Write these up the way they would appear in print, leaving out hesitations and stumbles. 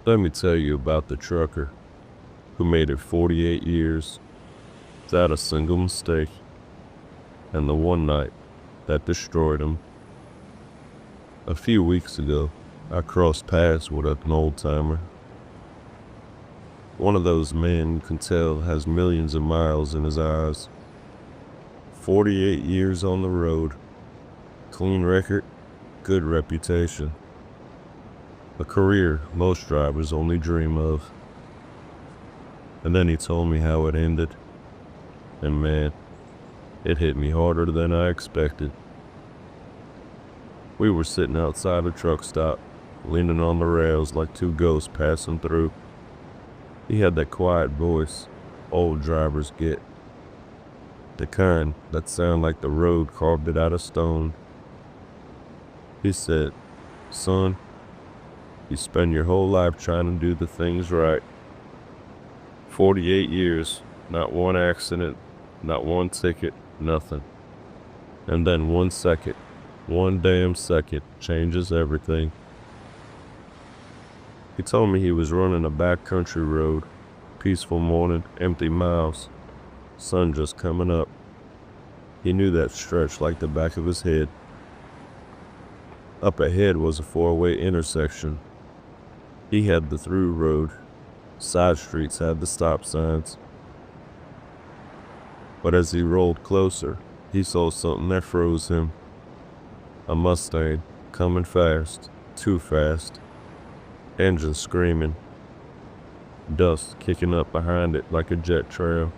Let me tell you about the trucker who made it 48 years without a single mistake, and the one night that destroyed him. A few weeks ago, I crossed paths with an old-timer. One of those men you can tell has millions of miles in his eyes. 48 years on the road, clean record, good reputation. A career most drivers only dream of. And then he told me how it ended. And man, it hit me harder than I expected. We were sitting outside a truck stop, leaning on the rails like two ghosts passing through. He had that quiet voice old drivers get. The kind that sound like the road carved it out of stone. He said, "Son, you spend your whole life trying to do the things right. 48 years, not one accident, not one ticket, nothing. And then 1 second, one damn second changes everything." He told me he was running a backcountry road, peaceful morning, empty miles, sun just coming up. He knew that stretch like the back of his head. Up ahead was a 4-way intersection. He had the through road. Side streets had the stop signs. But as he rolled closer, he saw something that froze him. A Mustang coming fast, too fast. Engine screaming. Dust kicking up behind it like a jet trail.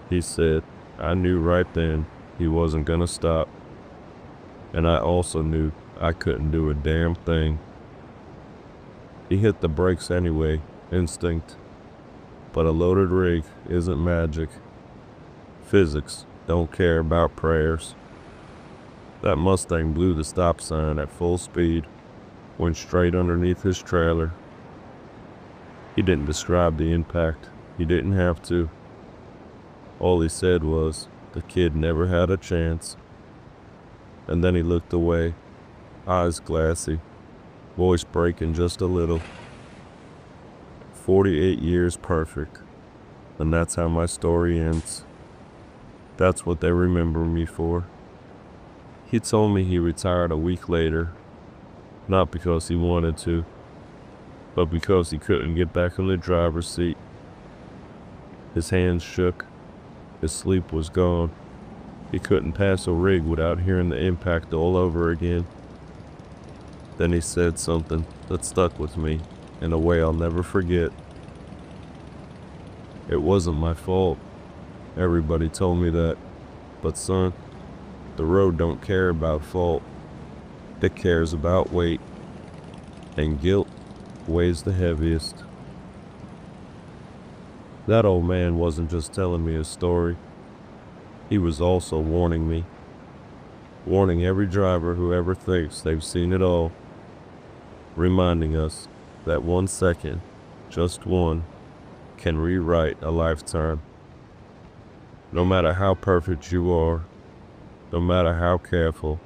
He said, I knew right then he wasn't gonna stop. And I also knew I couldn't do a damn thing. He hit the brakes anyway, instinct. But a loaded rig isn't magic. Physics don't care about prayers. That Mustang blew the stop sign at full speed, went straight underneath his trailer. He didn't describe the impact. He didn't have to. All he said was, the kid never had a chance. And then he looked away, eyes glassy, voice breaking just a little. 48 years perfect, and that's how my story ends. That's what they remember me for. He told me he retired a week later, not because he wanted to, but because he couldn't get back in the driver's seat. His hands shook, his sleep was gone. He couldn't pass a rig without hearing the impact all over again. Then he said something that stuck with me in a way I'll never forget. It wasn't my fault. Everybody told me that. But son, the road don't care about fault. It cares about weight. And guilt weighs the heaviest. That old man wasn't just telling me a story. He was also warning me. Warning every driver who ever thinks they've seen it all. Reminding us that 1 second, just one, can rewrite a lifetime. No matter how perfect you are, no matter how careful,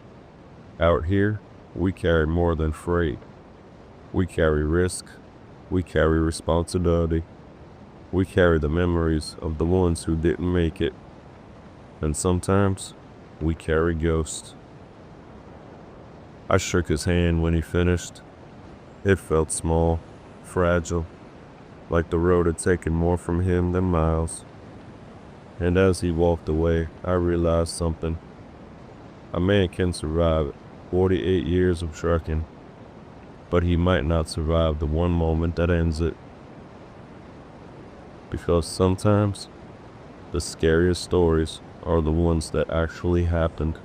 out here, we carry more than freight. We carry risk. We carry responsibility. We carry the memories of the ones who didn't make it. And sometimes, we carry ghosts. I shook his hand when he finished. It felt small, fragile, like the road had taken more from him than miles. And as he walked away, I realized something. A man can survive 48 years of trucking, but he might not survive the one moment that ends it. Because sometimes, the scariest stories are the ones that actually happened.